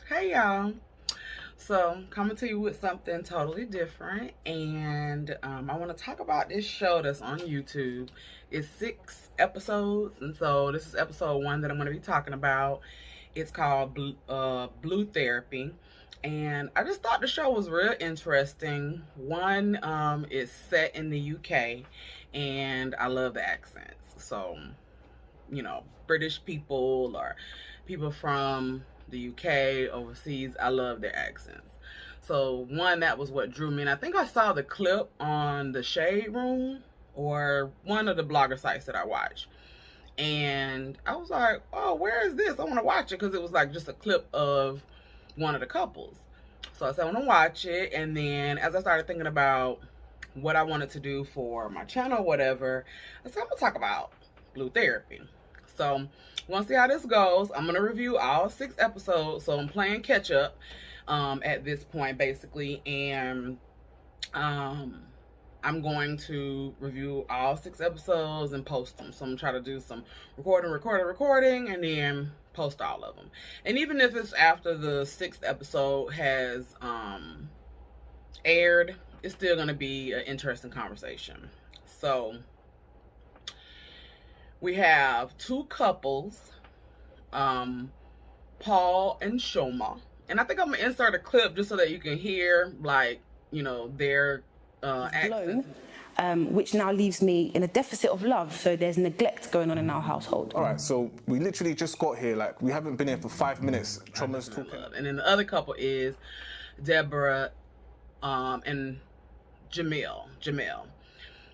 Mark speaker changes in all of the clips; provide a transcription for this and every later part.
Speaker 1: Hey y'all. So coming to you with something totally different, and I want to talk about this show that's on YouTube. It's 6 episodes, and so this is episode 1 that I'm going to be talking about. It's called Blue Therapy, and I just thought the show was real interesting. One is set in the UK, and I love the accents. So British people or people from the UK, overseas, I love their accents. So one, that was what drew me. And I think I saw the clip on the Shade Room or one of the blogger sites that I watch. And I was like, oh, where is this? I want to watch it, because it was like just a clip of one of the couples. So I said, I want to watch it. And then as I started thinking about what I wanted to do for my channel, whatever, I said, I'm going to talk about Blue Therapy. So we'll see how this goes. I'm going to review all 6 episodes. So I'm playing catch up at this point, basically. And I'm going to review all 6 episodes and post them. So I'm going to try to do some recording, and then post all of them. And even if it's after the 6th episode has aired, it's still going to be an interesting conversation. So we have 2 couples, Paul and Shoma. And I think I'm going to insert a clip just so that you can hear, their accents.
Speaker 2: Which now leaves me in a deficit of love. So there's neglect going on in our household.
Speaker 3: All right, so we literally just got here. Like, we haven't been here for 5 minutes. Choma's talking.
Speaker 1: And then the other couple is Deborah and Jamil.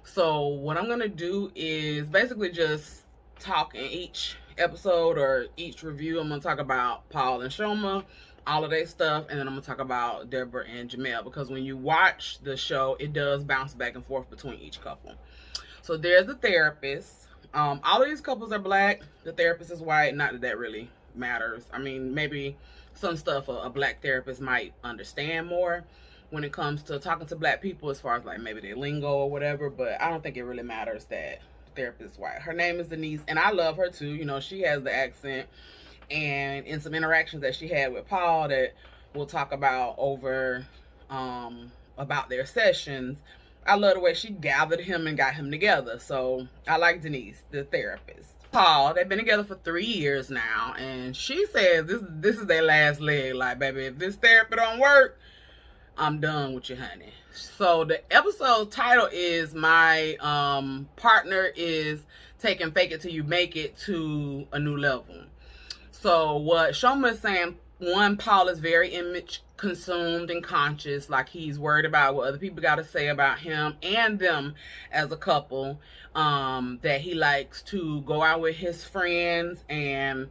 Speaker 1: So what I'm going to do is basically just talk in each episode or each review. I'm going to talk about Paul and Shoma, all of their stuff, and then I'm going to talk about Deborah and Jamil, because when you watch the show, it does bounce back and forth between each couple. So there's the therapist. All of these couples are black. The therapist is white. Not that that really matters. I mean, maybe some stuff a black therapist might understand more when it comes to talking to black people, as far as like maybe their lingo or whatever, but I don't think it really matters that the therapist is white. Her name is Denise, and I love her too. She has the accent, and in some interactions that she had with Paul that we'll talk about over about their sessions, I love the way she gathered him and got him together. So I like Denise, the therapist. Paul, they've been together for 3 years now, and she says this is their last leg. Like, baby, if this therapy don't work, I'm done with you, honey. So the episode title is My Partner is Taking Fake It Till You Make It to a New Level. So what Shoma is saying, one, Paul is very image consumed and conscious. Like, he's worried about what other people got to say about him and them as a couple. That he likes to go out with his friends, and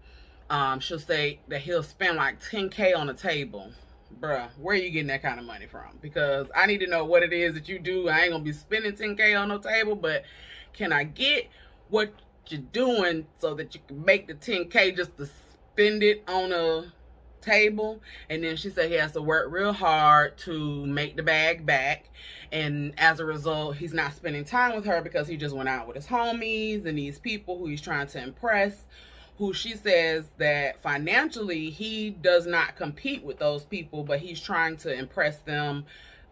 Speaker 1: she'll say that he'll spend like $10K on a table. Bruh, where are you getting that kind of money from? Because I need to know what it is that you do. I ain't gonna be spending $10K on no table, but can I get what you're doing so that you can make the $10K just to spend it on a table? And then she said he has to work real hard to make the bag back, and as a result, he's not spending time with her because he just went out with his homies and these people who he's trying to impress, who she says that financially he does not compete with those people, but he's trying to impress them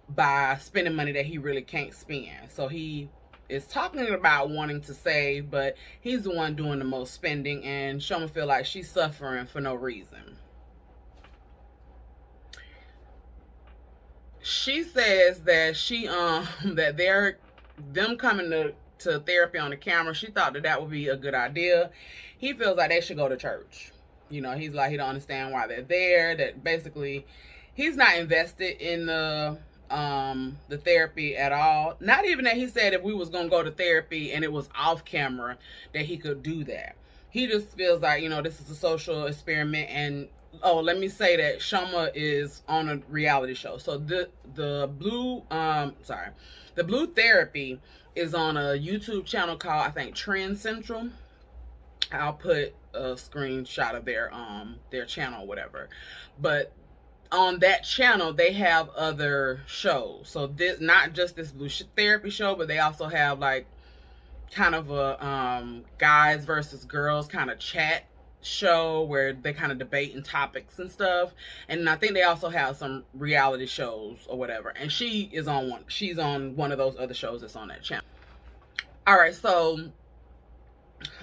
Speaker 1: by spending money that he really can't spend. So he is talking about wanting to save, but he's the one doing the most spending, and Shoma feel like she's suffering for no reason. She says that that them coming to therapy on the camera, she thought that would be a good idea. He feels like they should go to church. He's like, he don't understand why they're there. That basically he's not invested in the therapy at all. Not even that he said if we was gonna go to therapy and it was off camera that he could do that. He just feels like, this is a social experiment. And let me say that Shoma is on a reality show. So the Blue Therapy is on a YouTube channel called, I think, Centrl. I'll put a screenshot of their channel or whatever. But on that channel, they have other shows. So this, not just this Blue Therapy show, but they also have like kind of a guys versus girls kind of chat show where they kind of debating topics and stuff, and I think they also have some reality shows or whatever, and she's on one of those other shows that's on that channel. All right, so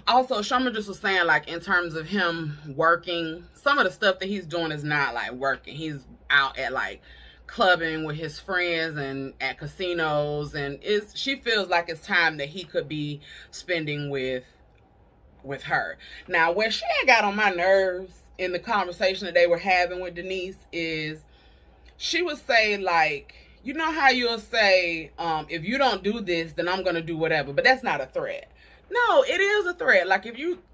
Speaker 1: also Sherman just was saying, like, in terms of him working, some of the stuff that he's doing is not like working. He's out at like clubbing with his friends and at casinos, and she feels like it's time that he could be spending with her. Now, where she had got on my nerves in the conversation that they were having with Denise is she would say, like, you know how you'll say, if you don't do this, then I'm gonna do whatever, but that's not a threat. No, it is a threat. Like,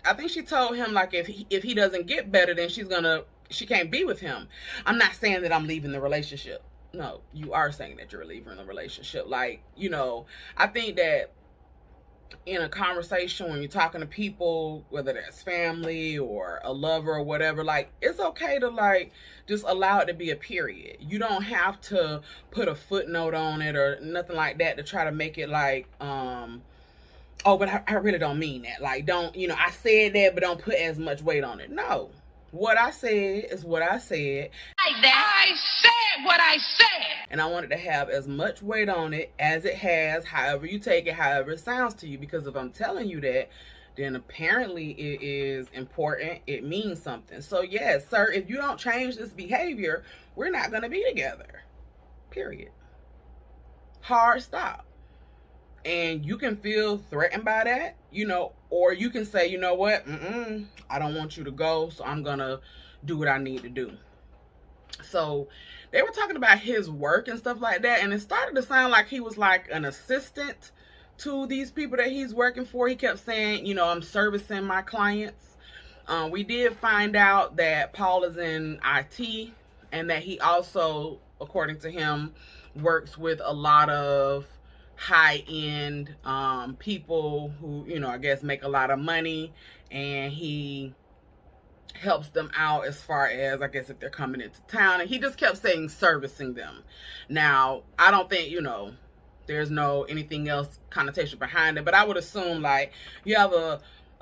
Speaker 1: I think she told him, like, if he doesn't get better, then she can't be with him. I'm not saying that I'm leaving the relationship. No, you are saying that you're leaving the relationship. Like, you know, I think that in a conversation, when you're talking to people, whether that's family or a lover or whatever, like, it's okay to, like, just allow it to be a period. You don't have to put a footnote on it or nothing like that to try to make it like, oh, but I really don't mean that. Like, don't, you know, I said that, but don't put as much weight on it. No. What I said is what I said.
Speaker 4: Like that. I said what I said.
Speaker 1: And I wanted to have as much weight on it as it has, however you take it, however it sounds to you. Because if I'm telling you that, then apparently it is important. It means something. So yes, sir, if you don't change this behavior, we're not going to be together. Period. Hard stop. And you can feel threatened by that, you know, or you can say, you know what, I don't want you to go, so I'm gonna do what I need to do. So they were talking about his work and stuff like that, and it started to sound like he was like an assistant to these people that he's working for. He kept saying, you know, I'm servicing my clients. We did find out that Paul is in IT, and that he also, according to him, works with a lot of high-end people who, you know, I guess make a lot of money, and he helps them out as far as, I guess, if they're coming into town. And he just kept saying servicing them. Now, I don't think, you know, there's no anything else connotation behind it, but I would assume, like, you have a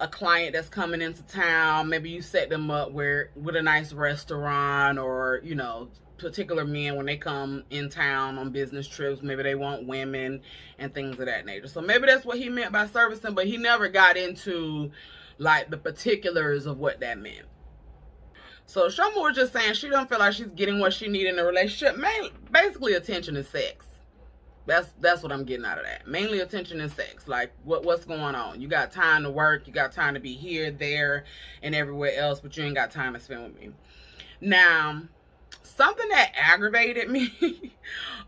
Speaker 1: client that's coming into town, maybe you set them up with a nice restaurant, or, you know, particular men, when they come in town on business trips, maybe they want women and things of that nature. So maybe that's what he meant by servicing, but he never got into, like, the particulars of what that meant. So Shoma was just saying she don't feel like she's getting what she needs in a relationship. Basically, attention and sex. That's what I'm getting out of that. Mainly attention and sex. Like, what's going on? You got time to work, you got time to be here, there, and everywhere else, but you ain't got time to spend with me. Now, something that aggravated me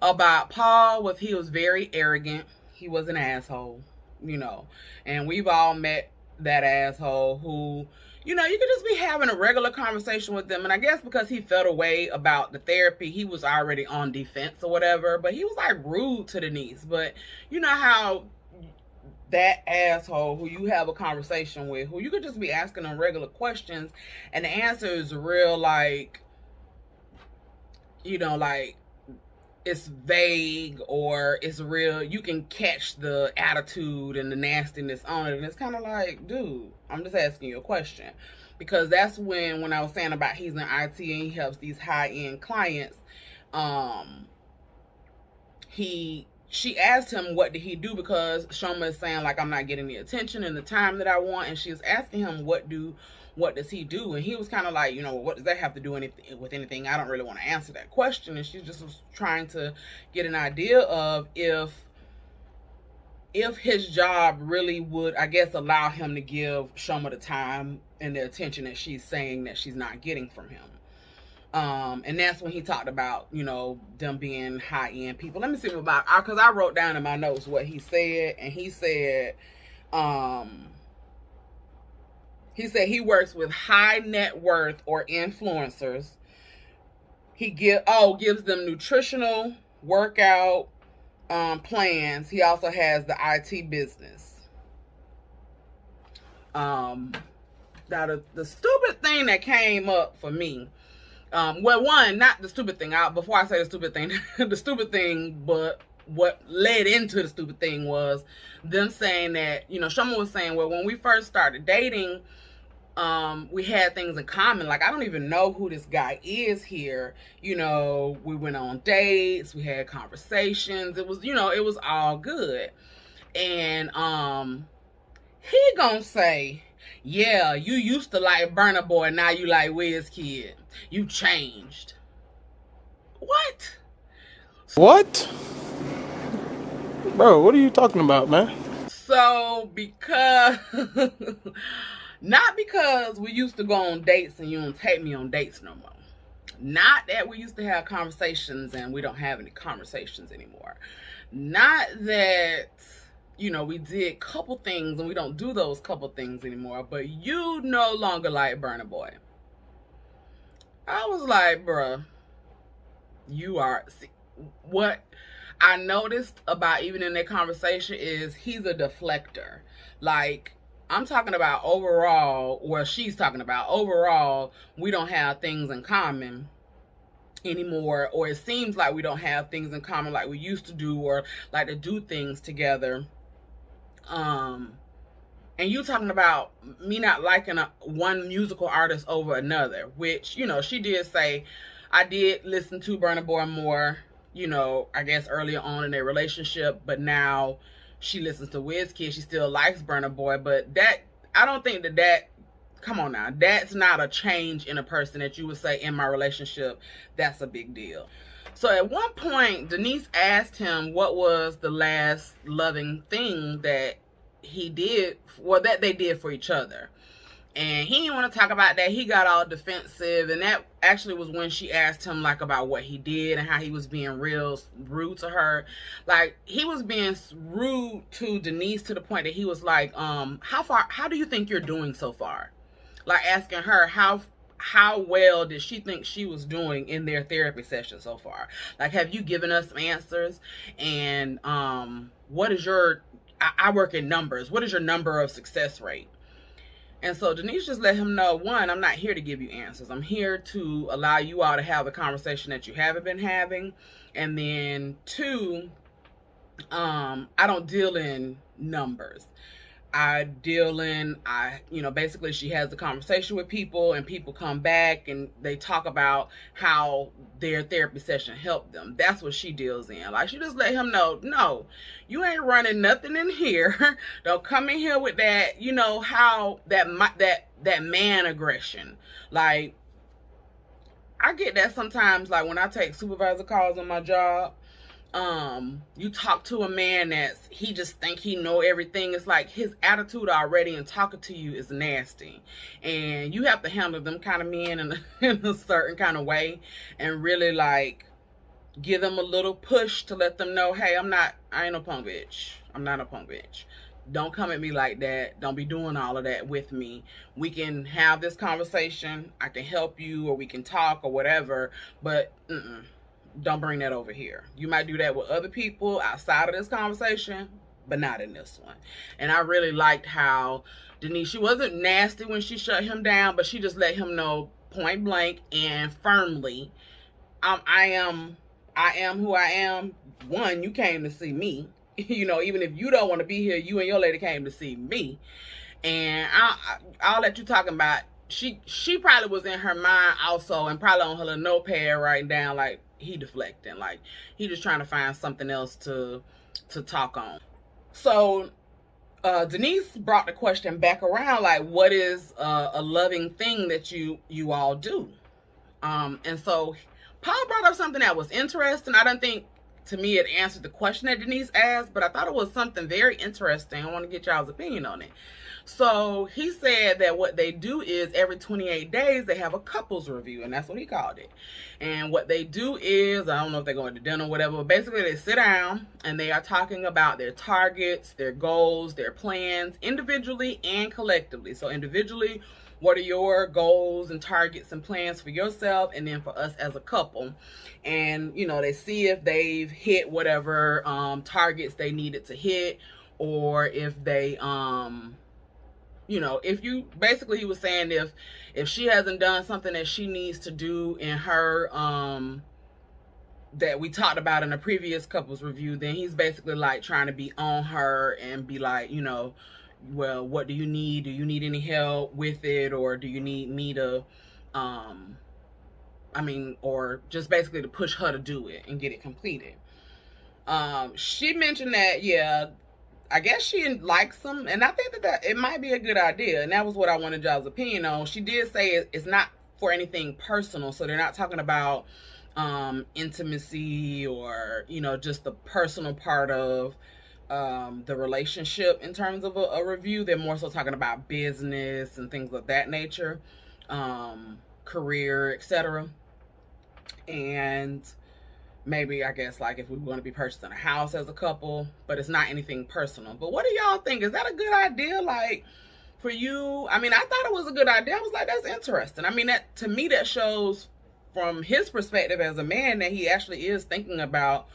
Speaker 1: about Paul was he was very arrogant. He was an asshole, you know. And we've all met that asshole who, you know, you could just be having a regular conversation with them. And I guess because he felt away about the therapy, he was already on defense or whatever. But he was, like, rude to Denise. But you know how that asshole who you have a conversation with, who you could just be asking them regular questions, and the answer is real, like, you know, like, it's vague, or it's real, you can catch the attitude and the nastiness on it, and it's kind of like, dude, I'm just asking you a question. Because that's when I was saying about he's in IT and he helps these high-end clients, she asked him what did he do, because Shoma is saying, like, I'm not getting the attention and the time that I want, and she was asking him what does he do, and he was kind of like, you know, what does that have to do with anything? I don't really want to answer that question. And she just was trying to get an idea of if his job really would, I guess, allow him to give Shoma the time and the attention that she's saying that she's not getting from him. And that's when he talked about, you know, them being high-end people. Let me see about, because I wrote down in my notes what he said, and he said he works with high net worth or influencers. He gives them nutritional workout plans. He also has the IT business. Now the stupid thing that came up for me, well, one, not the stupid thing. Before I say the stupid thing, the stupid thing, but what led into the stupid thing was them saying that, you know, Shoma was saying, well, when we first started dating, we had things in common. Like, I don't even know who this guy is here. You know, we went on dates, we had conversations. It was, you know, it was all good. And he gonna say, yeah, you used to like Burna Boy, now you like Wizkid. You changed. What?
Speaker 5: What? Bro, what are you talking about, man?
Speaker 1: So, because not because we used to go on dates and you don't take me on dates no more. Not that we used to have conversations and we don't have any conversations anymore. Not that, you know, we did couple things and we don't do those couple things anymore, but you no longer like Burna Boy. I was like, bruh, you are, see, what I noticed about even in that conversation is he's a deflector. Like, I'm talking about overall, or she's talking about overall, we don't have things in common anymore, or it seems like we don't have things in common like we used to do, or like to do things together. And you talking about me not liking one musical artist over another, which, you know, she did say, I did listen to Burna Boy more, you know, I guess earlier on in their relationship, but now she listens to Wizkid. She still likes Burna Boy, but that, I don't think that, come on now, that's not a change in a person that you would say in my relationship, that's a big deal. So at one point, Denise asked him what was the last loving thing that he did, well, that they did for each other. And he didn't want to talk about that. He got all defensive, and that actually was when she asked him like about what he did and how he was being real rude to her. Like, he was being rude to Denise to the point that he was like, how do you think you're doing so far? Like, asking her how well did she think she was doing in their therapy session so far? Like, have you given us some answers? And what is your, I work in numbers, what is your number of success rate? And so Denise just let him know, one, I'm not here to give you answers. I'm here to allow you all to have the conversation that you haven't been having. And then two, I don't deal in numbers. I deal in, you know, basically she has the conversation with people and people come back and they talk about how their therapy session helped them. That's what she deals in. Like, she just let him know, no, you ain't running nothing in here. Don't come in here with that, you know, how that man aggression. Like, I get that sometimes, like when I take supervisor calls on my job, you talk to a man that's, he just think he know everything. It's like his attitude already and talking to you is nasty, and you have to handle them kind of men in a certain kind of way and really like give them a little push to let them know, hey, I ain't no punk bitch. I'm not a punk bitch. Don't come at me like that. Don't be doing all of that with me. We can have this conversation. I can help you, or we can talk or whatever, but don't bring that over here. You might do that with other people outside of this conversation, but not in this one. And I really liked how Denise, she wasn't nasty when she shut him down, but she just let him know point blank and firmly, I am who I am. One, you came to see me. You know, even if you don't want to be here, you and your lady came to see me. And I'll let you talking about, she probably was in her mind also, and probably on her little notepad writing down like, he deflecting, like he just trying to find something else to talk on. So Denise brought the question back around, like, what is a loving thing that you all do? And so Paul brought up something that was interesting. I don't think, to me, it answered the question that Denise asked, but I thought it was something very interesting. I want to get y'all's opinion on it. So he said that what they do is every 28 days they have a couples review, and that's what he called it. And what they do is, I don't know if they're going to dinner or whatever, but basically they sit down and they are talking about their targets, their goals, their plans, individually and collectively. So individually, what are your goals and targets and plans for yourself, and then for us as a couple? And, you know, they see if they've hit whatever targets they needed to hit, or if they you know, if you, basically he was saying if she hasn't done something that she needs to do in her that we talked about in a previous couples review, then he's basically like trying to be on her and be like, you know, well, what do you need? Do you need any help with it, or do you need me to, or just basically to push her to do it and get it completed. She mentioned that, yeah, I guess she likes him, and I think that it might be a good idea, and that was what I wanted y'all's opinion on. She did say it's not for anything personal, so they're not talking about intimacy or, just the personal part of the relationship in terms of a review. They're more so talking about business and things of that nature, career, etc. And maybe, I guess, like if we want to be purchasing a house as a couple, but it's not anything personal. But what do y'all think? Is that a good idea? Like, for you? I mean, I thought it was a good idea. I was like, that's interesting. I mean, that, to me, that shows from his perspective as a man that he actually is thinking about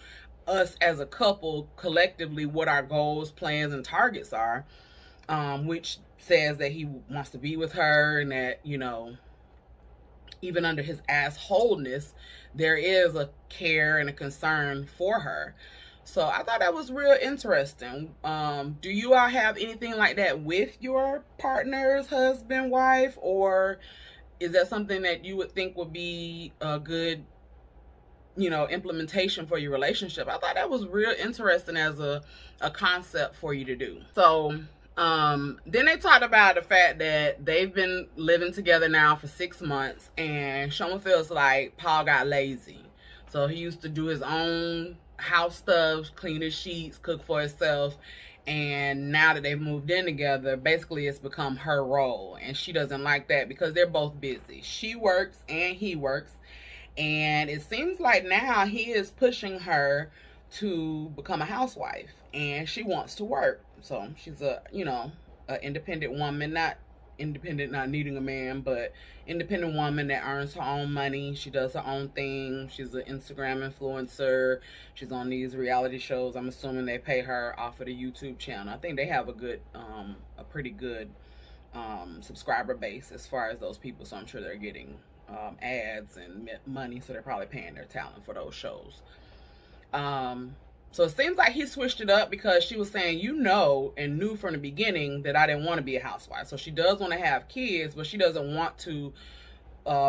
Speaker 1: us as a couple collectively, what our goals, plans, and targets are, which says that he wants to be with her, and that, even under his assholeness, there is a care and a concern for her. So I thought that was real interesting. Do you all have anything like that with your partners, husband, wife, or is that something that you would think would be a good, implementation for your relationship? I thought that was real interesting as a concept for you to do. So then they talked about the fact that they've been living together now for 6 months, and Shoma feels like Paul got lazy. So he used to do his own house stuff, clean his sheets, cook for himself, and now that they've moved in together, basically it's become her role, and she doesn't like that because they're both busy. She works and he works, and it seems like now he is pushing her to become a housewife, and she wants to work. So she's a independent woman, not independent, not needing a man, but independent woman that earns her own money. She does her own thing. She's an Instagram influencer. She's on these reality shows. I'm assuming they pay her off of the YouTube channel. I think they have a pretty good subscriber base as far as those people. So I'm sure they're getting ads and money. So they're probably paying their talent for those shows. So it seems like he switched it up because she was saying, and knew from the beginning that I didn't want to be a housewife. So she does want to have kids, but she doesn't want to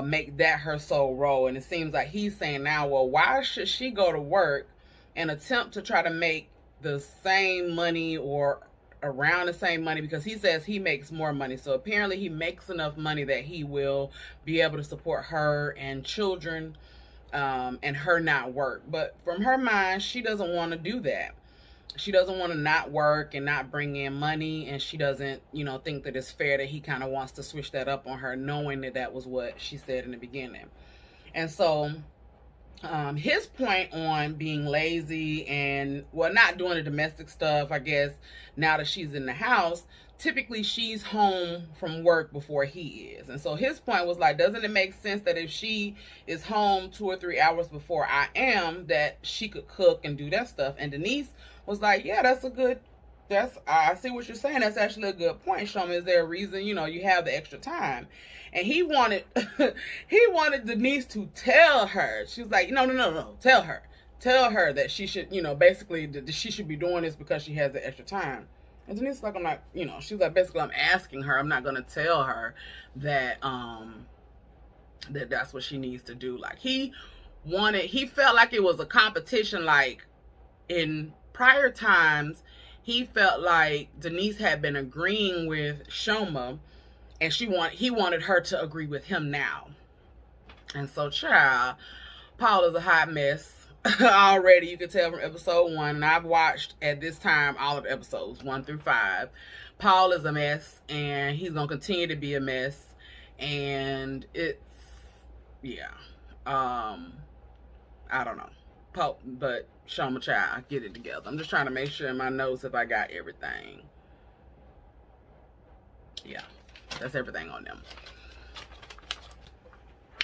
Speaker 1: make that her sole role. And it seems like he's saying now, well, why should she go to work and attempt to try to make the same money or around the same money? Because he says he makes more money. So apparently he makes enough money that he will be able to support her and children, and her not work. But from her mind, she doesn't want to do that. She doesn't want to not work and not bring in money, and she doesn't, think that it's fair that he kind of wants to switch that up on her, knowing that that was what she said in the beginning. And so his point on being lazy and, well, not doing the domestic stuff, I guess, now that she's in the house, typically she's home from work before he is. And so his point was like, doesn't it make sense that if she is home 2 or 3 hours before I am, that she could cook and do that stuff? And Denise was like, yeah, I see what you're saying. That's actually a good point, Shoma. Is there a reason, you have the extra time? And he wanted Denise to tell her. She was like, no, tell her that she should, basically that she should be doing this because she has the extra time. And Denise was like, I'm not, she's like, basically, I'm asking her. I'm not going to tell her that that's what she needs to do. Like, he felt like it was a competition. Like, in prior times, he felt like Denise had been agreeing with Shoma, and he wanted her to agree with him now. And so, child, Paul is a hot mess. Already, you can tell from episode 1, and I've watched at this time all of episodes 1 through 5. Paul is a mess, and he's gonna continue to be a mess. And it's, yeah, I don't know, Paul, but Shoma, child, get it together. I'm just trying to make sure in my notes if I got everything. Yeah, that's everything on them.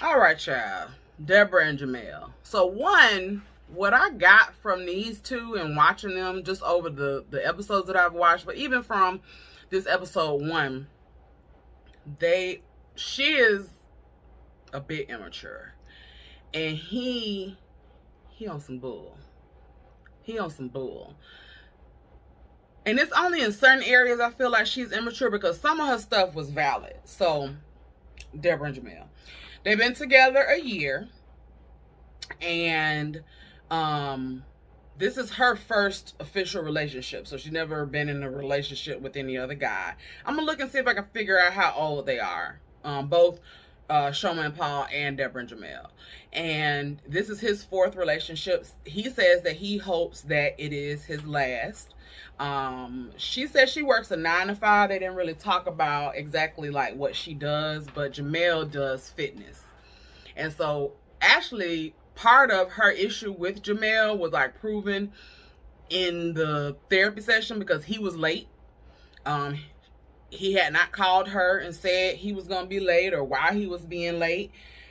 Speaker 1: All right, child. Deborah and Jamel. So what I got from these two and watching them just over the episodes that I've watched, but even from this episode 1, she is a bit immature, and he on some bull. And it's only in certain areas I feel like she's immature, because some of her stuff was valid. So, Deborah and Jamel, they've been together a year, and this is her first official relationship. So she's never been in a relationship with any other guy. I'm gonna look and see if I can figure out how old they are. Both Shoma and Paul and Deborah and Jamel. And this is his fourth relationship. He says that he hopes that it is his last. She says she works a 9 to 5. They didn't really talk about exactly like what she does, but Jamel does fitness. And so actually part of her issue with Jamel was like proven in the therapy session, because he was late. He had not called her and said he was going to be late or why he was being late.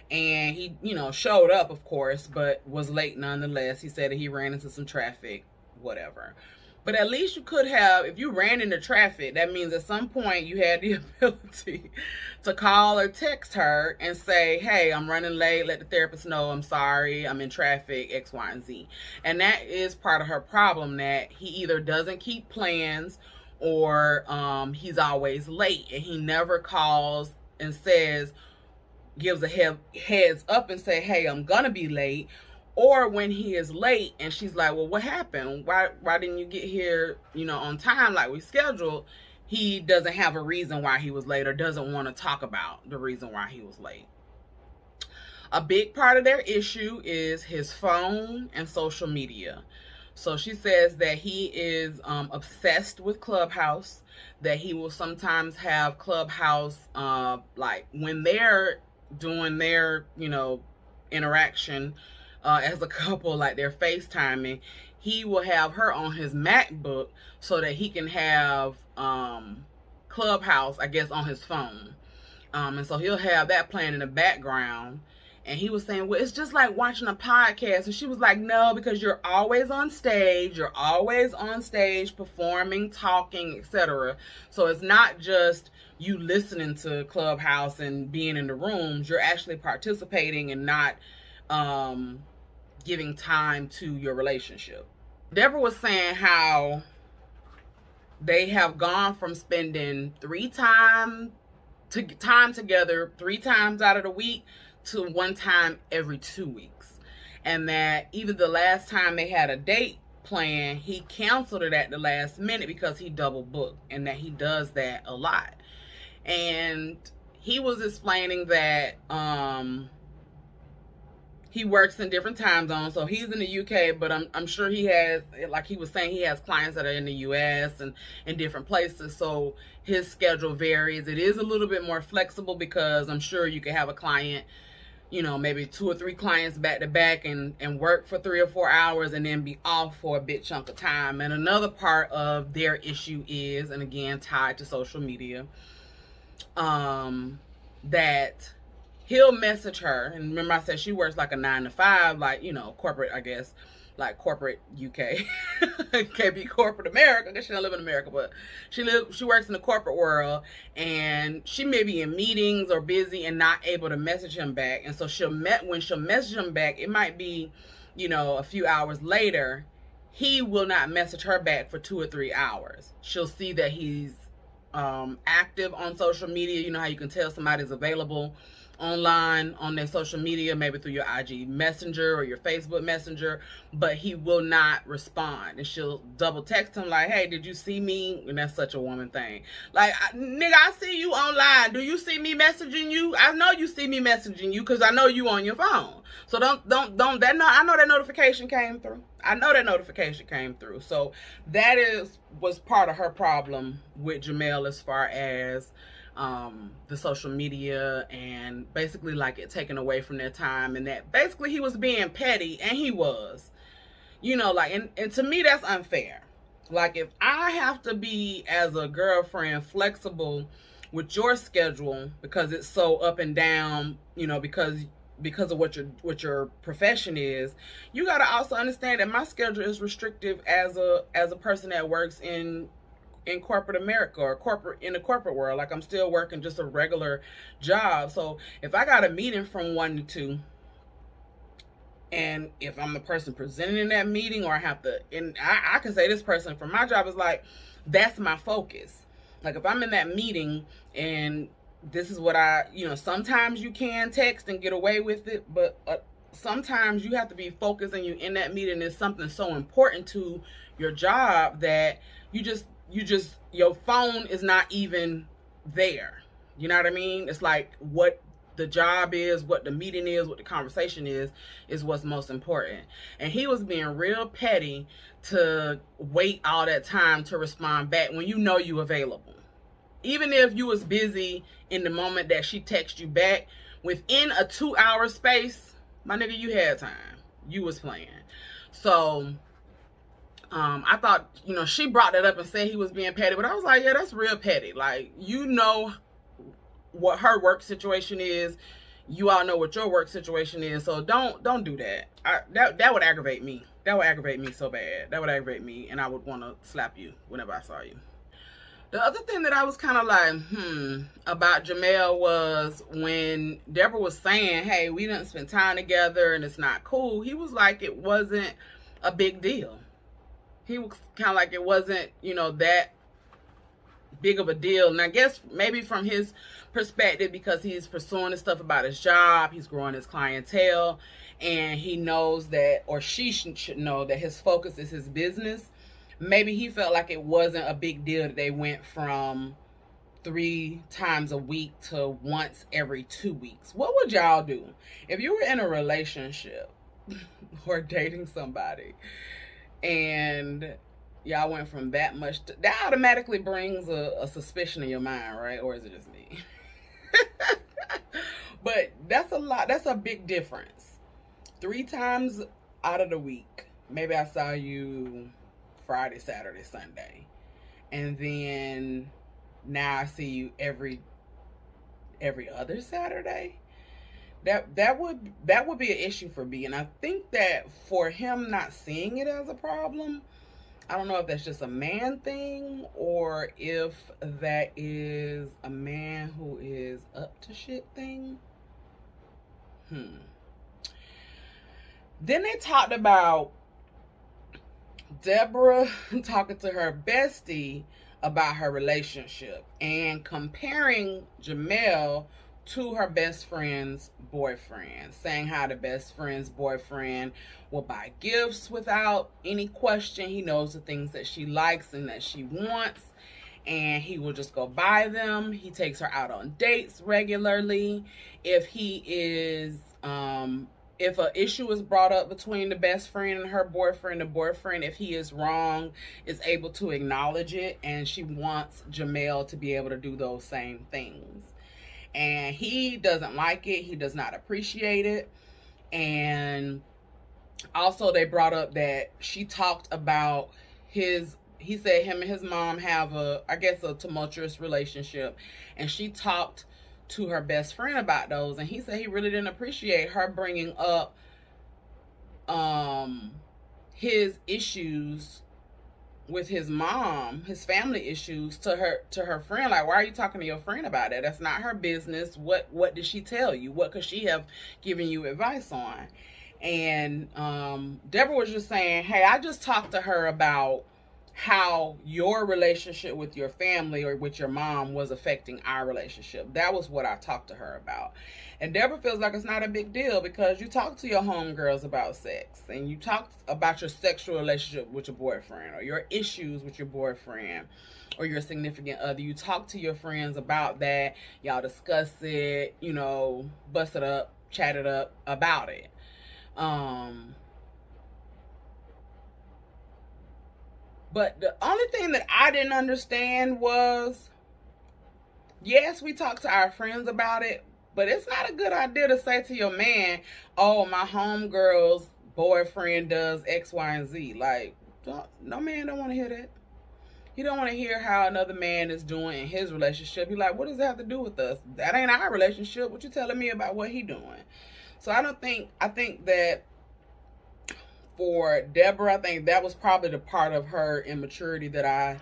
Speaker 1: And he, showed up, of course, but was late nonetheless. He said that he ran into some traffic, whatever. But at least you could have, if you ran into traffic, that means at some point you had the ability to call or text her and say, hey, I'm running late. Let the therapist know I'm sorry. I'm in traffic, X, Y, and Z. And that is part of her problem, that he either doesn't keep plans or he's always late, and he never calls and gives a heads up and say, hey, I'm gonna be late. Or when he is late and she's like, well, what happened? Why didn't you get here, on time like we scheduled? He doesn't have a reason why he was late, or doesn't want to talk about the reason why he was late. A big part of their issue is his phone and social media. So she says that he is obsessed with Clubhouse, that he will sometimes have Clubhouse, like when they're doing their, interaction as a couple, like they're FaceTiming, he will have her on his MacBook so that he can have Clubhouse, I guess, on his phone. And so he'll have that playing in the background. And he was saying, well, it's just like watching a podcast. And she was like, no, because you're always on stage. You're always on stage performing, talking, etc. So it's not just you listening to Clubhouse and being in the rooms. You're actually participating and not giving time to your relationship. Deborah was saying how they have gone from spending time together 3 times out of the week to 1 time every 2 weeks. And that even the last time they had a date planned, he canceled it at the last minute because he double booked, and that he does that a lot. And he was explaining that he works in different time zones. So he's in the UK, but I'm sure he has, like he was saying, he has clients that are in the US and in different places. So his schedule varies. It is a little bit more flexible, because I'm sure you could have a client, maybe 2 or 3 clients back to back and work for 3 or 4 hours and then be off for a big chunk of time. And another part of their issue is, and again, tied to social media, that he'll message her. And remember I said she works like a 9 to 5, like, corporate, I guess, like corporate UK. Can't be corporate America, I guess she don't live in America, but she works in the corporate world, and she may be in meetings or busy and not able to message him back. And so when she'll message him back, it might be, a few hours later. He will not message her back for 2 or 3 hours. She'll see that he's active on social media. You know how you can tell somebody's available online on their social media, maybe through your IG Messenger or your Facebook Messenger, but he will not respond. And she'll double text him like, hey, did you see me? And that's such a woman thing. Like, nigga, I see you online. Do you see me messaging you? I know you see me messaging you, because I know you on your phone. So don't I know that notification came through. So that was part of her problem with Jamel, as far as the social media, and basically like it taken away from their time, and that basically he was being petty, and he was, like, and to me that's unfair. Like, if I have to be, as a girlfriend, flexible with your schedule because it's so up and down, because of what your profession is, you got to also understand that my schedule is restrictive as a person that works in corporate America, or in the corporate world. Like, I'm still working just a regular job. So if I got a meeting from 1 to 2, And if I'm the person presenting in that meeting, or I have to, and I can say this person for my job is like, that's my focus. Like if I'm in that meeting and this is what sometimes you can text and get away with it, but sometimes you have to be focused, and you in that meeting is something so important to your job that your phone is not even there. You know what I mean? It's like what the job is, what the meeting is, what the conversation is what's most important. And he was being real petty to wait all that time to respond back when you know you available. Even if you was busy in the moment that she texted you back, within a 2-hour space, my nigga, you had time. You was playing. So I thought, she brought that up and said he was being petty, but I was like, yeah, that's real petty. Like, what her work situation is. You all know what your work situation is. So don't do that. That would aggravate me. That would aggravate me so bad. That would aggravate me, and I would want to slap you whenever I saw you. The other thing that I was kind of like, about Jamel was when Deborah was saying, hey, we didn't spend time together and it's not cool. He was like, it wasn't a big deal. He was kind of like, it wasn't, that big of a deal. And I guess maybe from his perspective, because he's pursuing the stuff about his job, he's growing his clientele, and he knows that, or she should know that his focus is his business. Maybe he felt like it wasn't a big deal that they went from 3 times a week to once every 2 weeks. What would y'all do if you were in a relationship or dating somebody and y'all went from that much that automatically brings a suspicion in your mind, right? Or is it just me? But that's a lot. That's a big difference. 3 times out of the week. Maybe I saw you Friday, Saturday, Sunday, and then now I see you every other Saturday. That would be an issue for me. And I think that for him not seeing it as a problem, I don't know if that's just a man thing or if that is a man who is up to shit thing. Then they talked about Deborah talking to her bestie about her relationship and comparing Jamel to her best friend's boyfriend, saying how the best friend's boyfriend will buy gifts without any question. He knows the things that she likes and that she wants, and he will just go buy them. He takes her out on dates regularly. If if an issue is brought up between the best friend and her boyfriend, the boyfriend, if he is wrong, is able to acknowledge it, and she wants Jamel to be able to do those same things. And he doesn't like it. He does not appreciate it. And also they brought up that she talked about he said him and his mom have a tumultuous relationship. And she talked to her best friend about those. And he said he really didn't appreciate her bringing up his issues with his mom, his family issues to her friend. Like, why are you talking to your friend about that? That's not her business. What did she tell you? What could she have given you advice on? And Deborah was just saying, hey, I just talked to her about how your relationship with your family or with your mom was affecting our relationship. That was what I talked to her about. And Deborah feels like it's not a big deal because you talk to your homegirls about sex, and you talk about your sexual relationship with your boyfriend or your issues with your boyfriend or your significant other. You talk to your friends about that. Y'all discuss it, bust it up, chat it up about it. But the only thing that I didn't understand was, yes, we talked to our friends about it, but it's not a good idea to say to your man, oh, my homegirl's boyfriend does X, Y, and Z. Like, no man don't want to hear that. He don't want to hear how another man is doing in his relationship. He like, what does that have to do with us? That ain't our relationship. What you telling me about what he doing? So I think that for Deborah, I think that was probably the part of her immaturity that I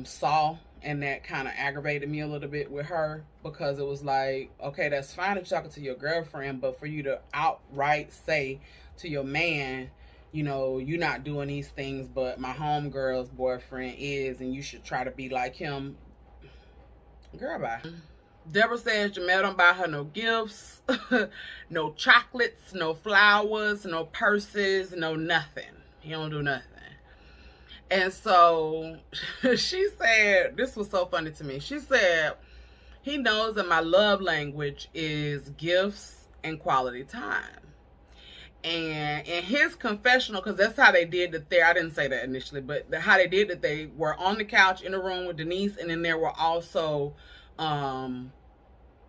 Speaker 1: saw And that kind of aggravated me a little bit with her, because it was like, okay, that's fine if you're talking to your girlfriend, but for you to outright say to your man, you know, you're not doing these things, but my homegirl's boyfriend is, and you should try to be like him. Girl, bye. Deborah says Jamel don't buy her no gifts, no chocolates, no flowers, no purses, no nothing. He don't do nothing. And so she said, this was so funny to me. She said, he knows that my love language is gifts and quality time. And in his confessional, because that's how they did it there. I didn't say that initially, but how they did it, they were on the couch in the room with Denise, and then there were also,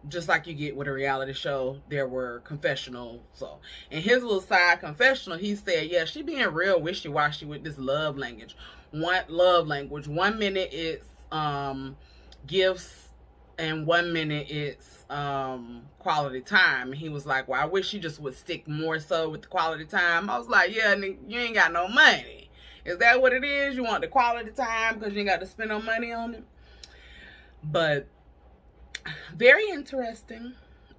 Speaker 1: just like you get with a reality show, there were confessionals. So in his little side confessional, he said, yeah, she being real wishy-washy with this love language. One minute it's gifts, and 1 minute it's quality time. And he was like, well, I wish she just would stick more so with the quality time. I was like, yeah, you ain't got no money. Is that what it is? You want the quality time because you ain't got to spend no money on it? But very interesting.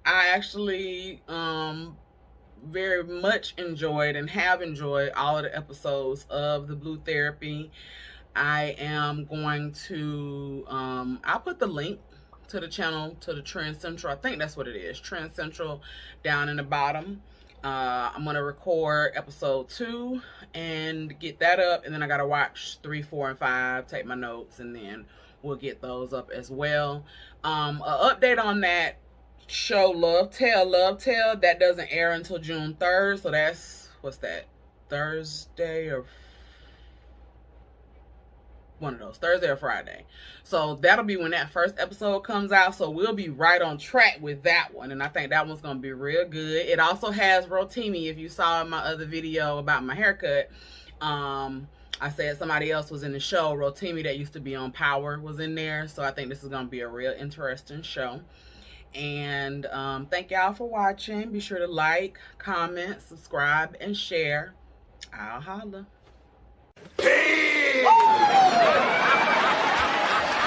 Speaker 1: I actually very much enjoyed and have enjoyed all of the episodes of the Blue Therapy. I am going to I'll put the link to the channel, to the Trend Central. I think that's what it is, Trend Central, down in the bottom. I'm gonna record episode 2 and get that up, and then I gotta watch 3, 4, and 5, take my notes, and then we'll get those up as well. An update on that show, Love Tell, that doesn't air until June 3rd. So that's, what's that, Thursday or one of those, Thursday or Friday. So that'll be when that first episode comes out. So we'll be right on track with that one. And I think that one's going to be real good. It also has Rotimi. If you saw in my other video about my haircut, I said somebody else was in the show. Rotimi, that used to be on Power, was in there. So I think this is going to be a real interesting show. And thank y'all for watching. Be sure to like, comment, subscribe, and share. I'll holla.
Speaker 6: Peace!